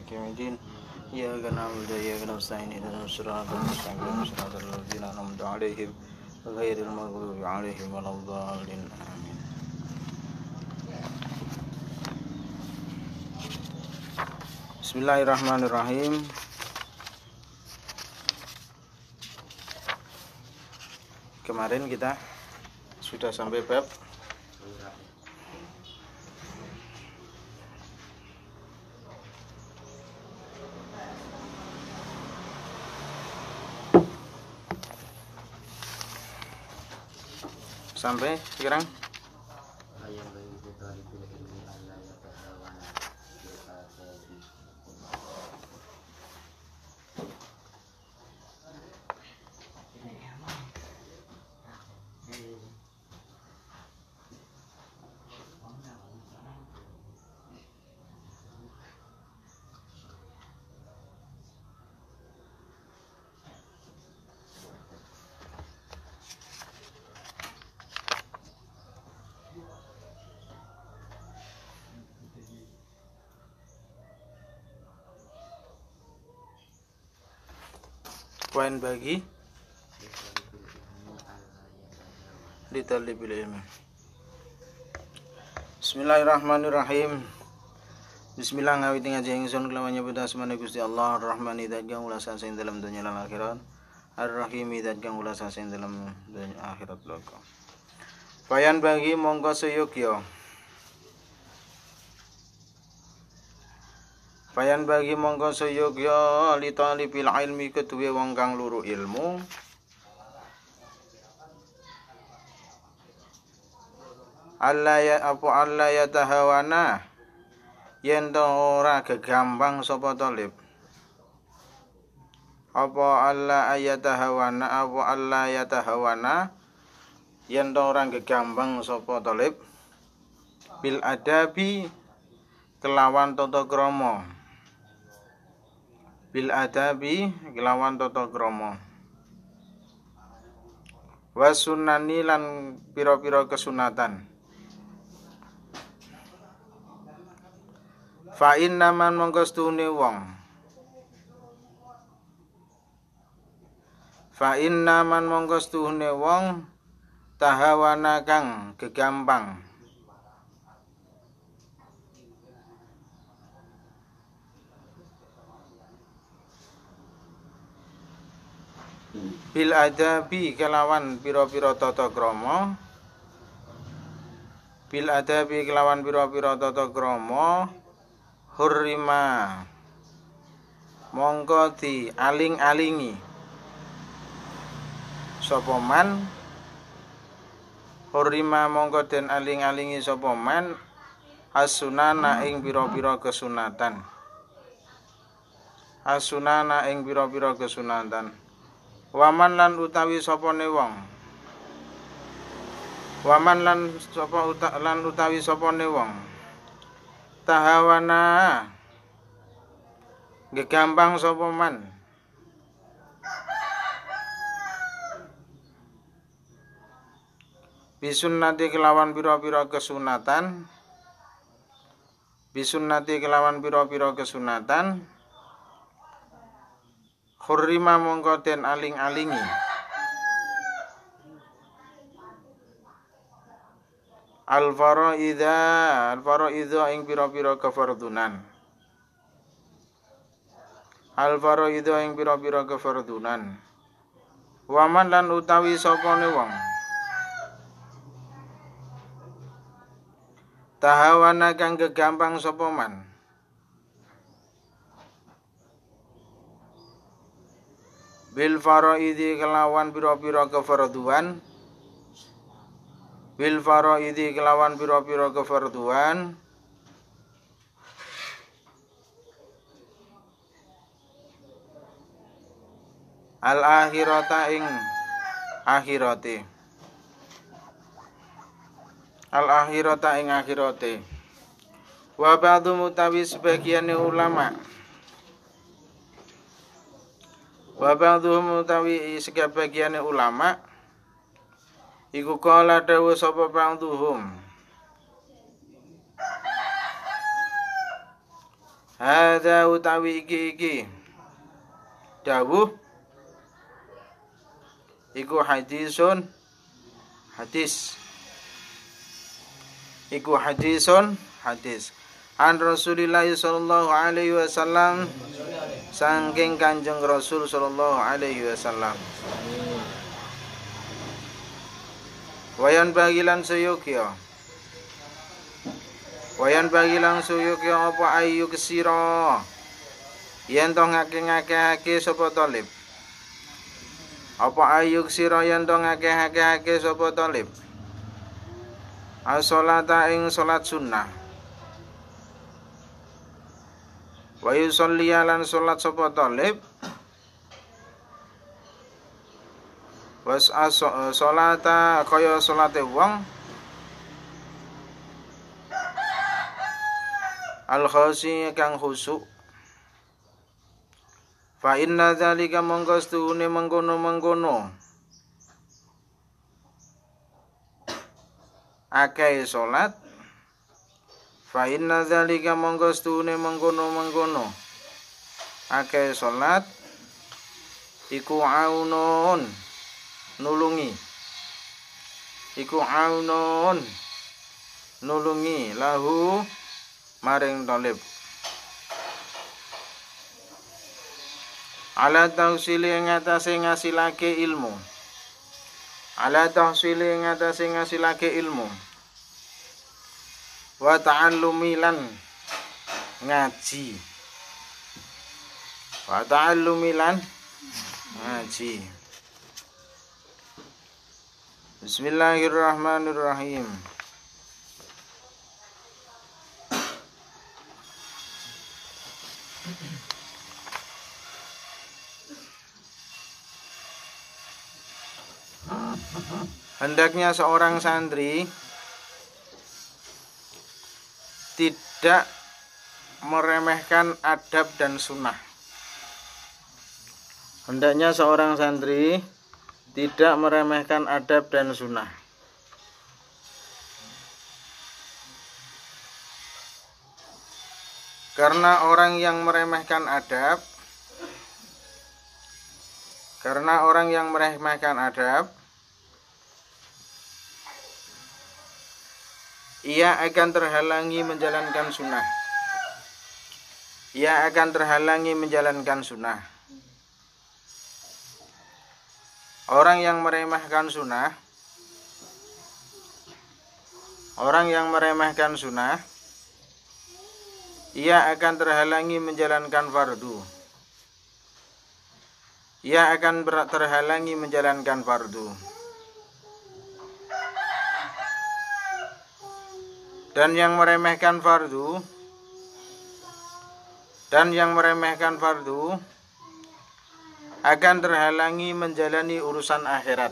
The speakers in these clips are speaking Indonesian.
مالك يوم الدين إياك نعبد وإياك نستعين اهدنا الصراط المستقيم صراط الذين أنعمت عليهم غير المغضوب عليهم ولا الضالين آمين. Bismillahirrahmanirrahim. Kemarin kita sudah sampai bab sampai sekarang poin bagi ditalibil ilmi. Bismillahirrahmanirrahim. Bismillah ngawiti ngaji ingsun kelawan nyebut asmane Gusti Allah Ar-Rahman zat kang ulas sing dalam dunya lan akhirat, Ar-Rahim zat kang ulas sing dalam dunya akhirat loko. Bayan bagi mongko seyogya. Bayan bagi mongko seyogya li talibil ilmi keduwe wong kang luru ilmu Allah ya tahawana yen to ora gegambang sapa talib. Apa Allah ya tahawana yen to ora gegambang sapa talib bil adabi kelawan tata krama. Bil adabi kelawan tata krama. Wasunani lan pira-pira kesunatan. Fa inna man mongko stune wong. Fa inna man mongko stune wong tahawana kang gegambang. Bil adabi kelawan pira-pira tata krama. Bil adabi kelawan pira-pira tata krama hurrima mongko di aling-alingi sapa man. Hurrima mongko den aling-alingi sapa man as-sunana ing pira-pira kesunatan. As-sunana ing pira-pira kesunatan. Waman lan utawi sapane wong. Waman lan utawi sapane wong. Tahawana gegambang sapa man. Bisunnati kelawan pira-pira kesunatan. Bisunnati kelawan pira-pira kesunatan. Khurrima mongko den aling-alingi. Al-faraidha ing pira-pira kefardunan. Al-faraidha ing pira-pira kefardunan. Waman lan utawi sapane wong. Tahawana kang gegambang sapa man. Bil faraidi kelawan pira-pira kefarduan. Bil faraidi kelawan pira-pira kefarduan. Al akhirata ing akhirate. Al akhirata ing akhirate. Wa ba'du mutawi sebagiane ulama. Wa ba'du mutawi sebagiane ulama iku kala dawuh sapa ba'duhum Hadza utawi iki dawuh iku hadisun hadis. Iku hadisun hadis. An Rasulillah sallallahu alaihi wasallam, saking Kanjeng Rasul sallallahu alaihi wasallam. Wayan bagilan suyukya. Wayan bagilan suyukya apa ayu kesira. Yen to ngake-ngakehake sapa talib. Apa ayu kesira yen to ngake-ngakehake sapa talib. As-sholata ing salat sunnah. Wa yusolli lan salat sapa talib. Was sholata kaya salate wong. Al-khasi kang khusyuk. Fa inna dzalika mongko stuhune mengkono-mengkono akeh salat. Fa inna dzalika mongko stuhune mengkono-mengkono akeh salat iku aunun nulungi. Iku aunun nulungi lahu maring talib. Ala tahsili ing atase ngasilake ilmu. Ala tahsili ing atase ngasilake ilmu. Wa ta'allumi lan ngaji. Wa ta'allumi lan ngaji. Bismillahirrahmanirrahim. Hendaknya seorang santri tidak meremehkan adab dan sunnah. Hendaknya seorang santri tidak meremehkan adab dan sunnah. Karena orang yang meremehkan adab, ia akan terhalangi menjalankan sunnah. Ia akan terhalangi menjalankan sunnah. Orang yang meremehkan sunnah, ia akan terhalangi menjalankan fardu. Ia akan terhalangi menjalankan fardu. Dan yang meremehkan fardu akan terhalangi menjalani urusan akhirat.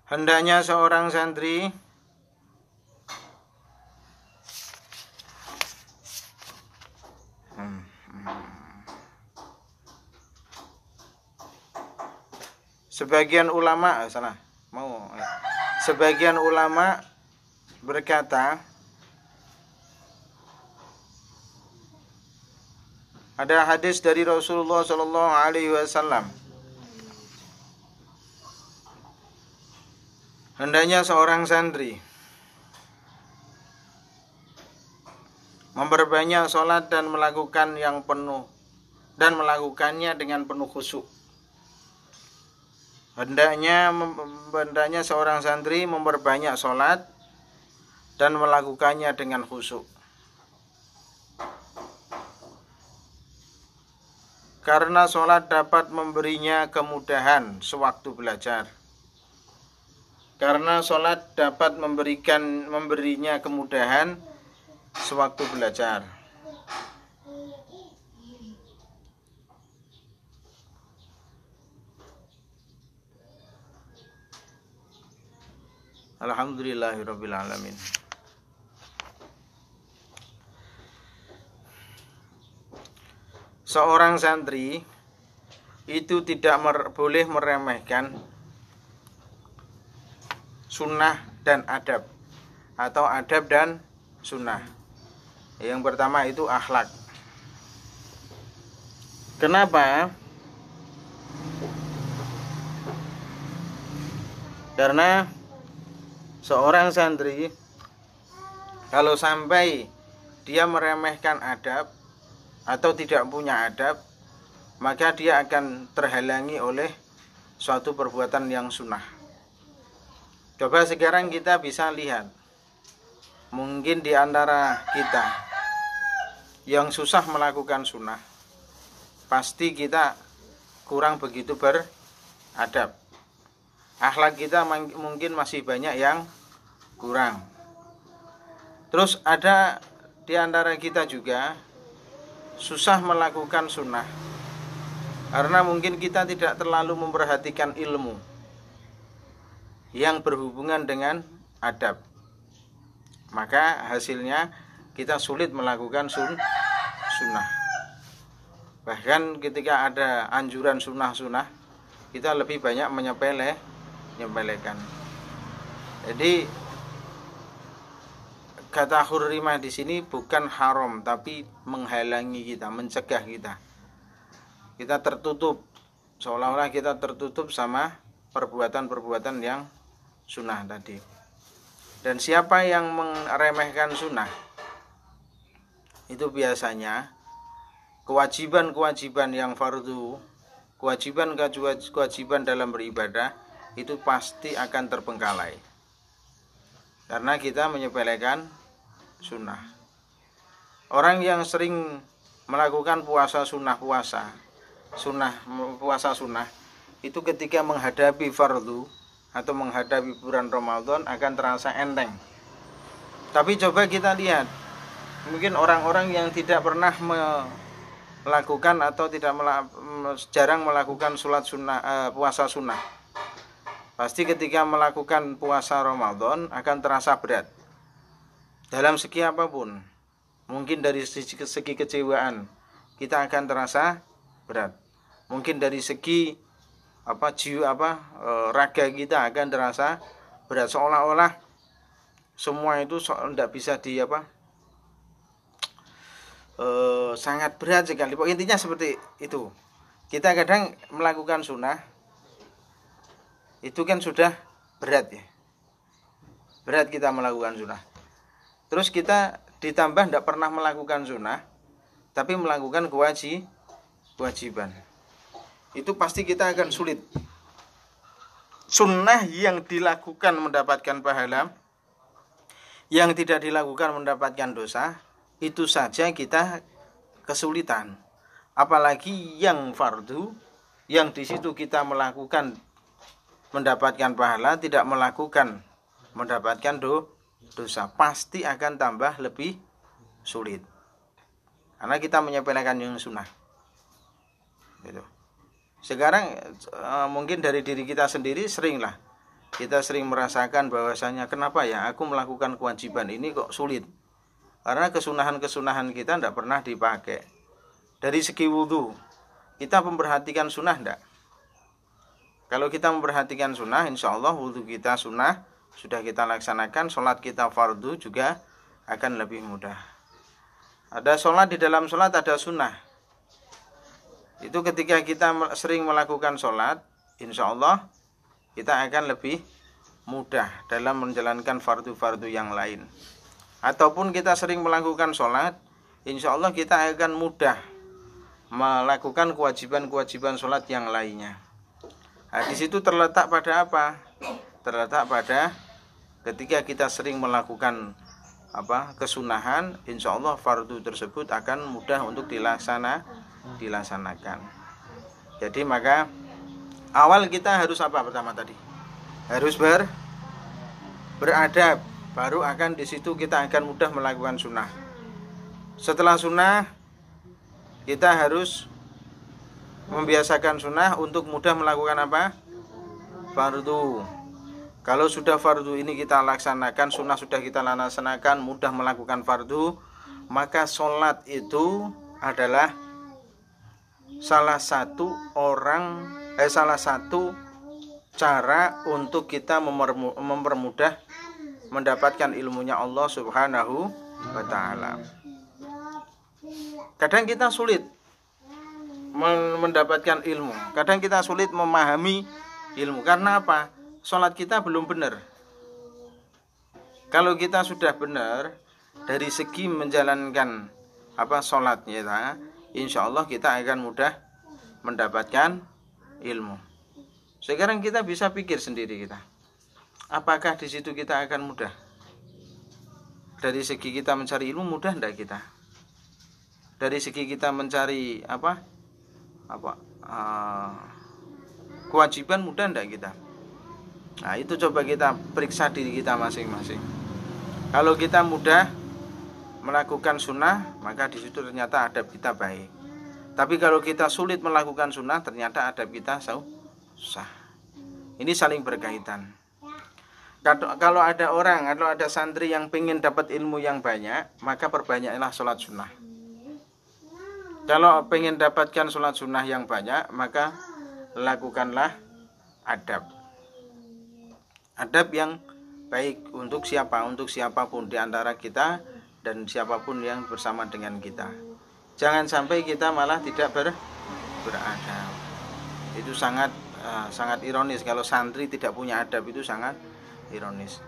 Hendaknya seorang santri sebagian ulama berkata, ada hadis dari Rasulullah sallallahu alaihi wasallam, hendaknya seorang santri memperbanyak sholat dan melakukannya dengan penuh khusyuk. Hendaknya seorang santri memperbanyak sholat dan melakukannya dengan khusyuk. Karena sholat dapat memberinya kemudahan sewaktu belajar. Memberinya kemudahan sewaktu belajar. Alhamdulillahirabbil alamin. Seorang santri itu tidak boleh meremehkan sunnah dan adab, atau adab dan sunnah. Yang pertama itu akhlak. Kenapa? Karena seorang santri kalau sampai dia meremehkan adab atau tidak punya adab, maka dia akan terhalangi oleh suatu perbuatan yang sunnah. Coba sekarang kita bisa lihat, mungkin di antara kita yang susah melakukan sunnah, pasti kita kurang begitu beradab. Akhlak kita mungkin masih banyak yang kurang. Terus ada di antara kita juga susah melakukan sunnah karena mungkin kita tidak terlalu memperhatikan ilmu yang berhubungan dengan adab. Maka hasilnya kita sulit melakukan sunnah. Bahkan ketika ada anjuran sunnah-sunnah, kita lebih banyak menyepelekan. Jadi kata hurrimah di sini bukan haram, tapi menghalangi kita, mencegah kita. Kita tertutup, seolah-olah kita tertutup sama perbuatan-perbuatan yang sunnah tadi. Dan siapa yang meremehkan sunnah, itu biasanya kewajiban-kewajiban yang fardu, kewajiban dalam beribadah itu pasti akan terbengkalai karena kita menyepelekan sunnah. Orang yang sering melakukan puasa sunnah itu ketika menghadapi fardu atau menghadapi bulan Ramadan akan terasa enteng. Tapi coba kita lihat, mungkin orang-orang yang tidak pernah melakukan atau jarang melakukan puasa sunnah, pasti ketika melakukan puasa Ramadan akan terasa berat dalam segi apapun. Mungkin dari segi kecewaan kita akan terasa berat. Mungkin dari segi raga kita akan terasa berat, seolah-olah semua itu tidak bisa sangat berat sekali. Intinya seperti itu. Kita kadang melakukan sunnah itu kan sudah berat ya. Berat kita melakukan sunnah. Terus kita ditambah tidak pernah melakukan sunnah, tapi melakukan kewajiban. Itu pasti kita akan sulit. Sunnah yang dilakukan mendapatkan pahala, yang tidak dilakukan mendapatkan dosa, itu saja kita kesulitan. Apalagi yang fardu, yang di situ kita melakukan mendapatkan pahala, tidak melakukan mendapatkan dosa, pasti akan tambah lebih sulit karena kita menyepelekan yang sunnah gitu. Sekarang mungkin dari diri kita sendiri kita sering merasakan bahwasanya kenapa ya aku melakukan kewajiban ini kok sulit, karena kesunahan-kesunahan kita tidak pernah dipakai. Dari segi wudu kita memperhatikan sunnah tidak? Kalau kita memperhatikan sunnah, insya Allah wudhu kita sunnah sudah kita laksanakan, sholat kita fardu juga akan lebih mudah. Ada sholat, di dalam sholat ada sunnah. Itu ketika kita sering melakukan sholat, insya Allah kita akan lebih mudah dalam menjalankan fardu-fardu yang lain. Ataupun kita sering melakukan sholat, insya Allah kita akan mudah melakukan kewajiban-kewajiban sholat yang lainnya. Nah, di situ terletak pada apa? Terletak pada ketika kita sering melakukan kesunahan, insya Allah fardu tersebut akan mudah untuk dilaksanakan. Jadi maka awal kita harus apa pertama tadi? Harus beradab, baru akan di situ kita akan mudah melakukan sunnah. Setelah sunnah kita harus membiasakan sunnah untuk mudah melakukan fardu. Kalau sudah fardu ini kita laksanakan, sunnah sudah kita laksanakan, mudah melakukan fardu, maka sholat itu adalah salah satu cara untuk kita mempermudah mendapatkan ilmunya Allah Subhanahu wa ta'ala. Kadang kita sulit mendapatkan ilmu, kadang kita sulit memahami ilmu. Karena apa? Sholat kita belum benar. Kalau kita sudah benar dari segi menjalankan sholatnya kita, insya Allah kita akan mudah mendapatkan ilmu. Sekarang kita bisa pikir sendiri kita, apakah di situ kita akan mudah? Dari segi kita mencari ilmu mudah enggak kita? Dari segi kita mencari kewajiban mudah enggak kita? Nah, itu coba kita periksa diri kita masing-masing. Kalau kita mudah melakukan sunnah, maka di situ ternyata adab kita baik. Tapi kalau kita sulit melakukan sunnah, ternyata adab kita susah. Ini saling berkaitan. Kalau ada santri yang pengen dapat ilmu yang banyak, maka perbanyaklah sholat sunnah. Kalau pengen dapatkan sholat sunnah yang banyak, maka lakukanlah adab. Adab yang baik untuk siapa? Untuk siapapun di antara kita dan siapapun yang bersama dengan kita. Jangan sampai kita malah tidak beradab. Itu sangat ironis kalau santri tidak punya adab, itu sangat ironis.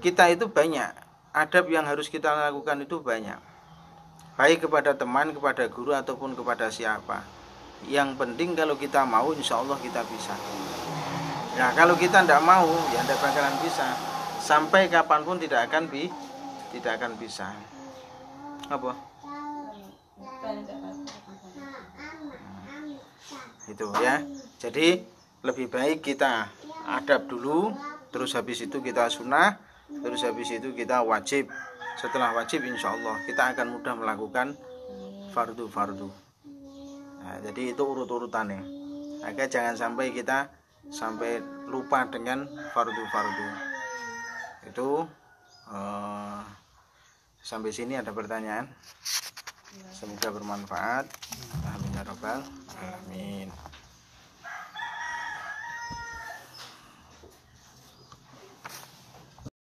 Kita itu banyak adab yang harus kita lakukan, itu banyak. Baik kepada teman, kepada guru ataupun kepada siapa. Yang penting kalau kita mau, insya Allah kita bisa. Nah, kalau kita tidak mau, ya tidak bakalan bisa. Sampai kapanpun tidak akan bisa. Apa? Itu ya. Jadi lebih baik kita adab dulu, terus habis itu kita sunnah, terus habis itu kita wajib. Setelah wajib, insya Allah kita akan mudah melakukan fardu. Nah, jadi itu urut-urutannya. Maka jangan sampai kita lupa dengan fardu. Itu sampai sini ada pertanyaan? Semoga bermanfaat. Amin ya rabbal alamin.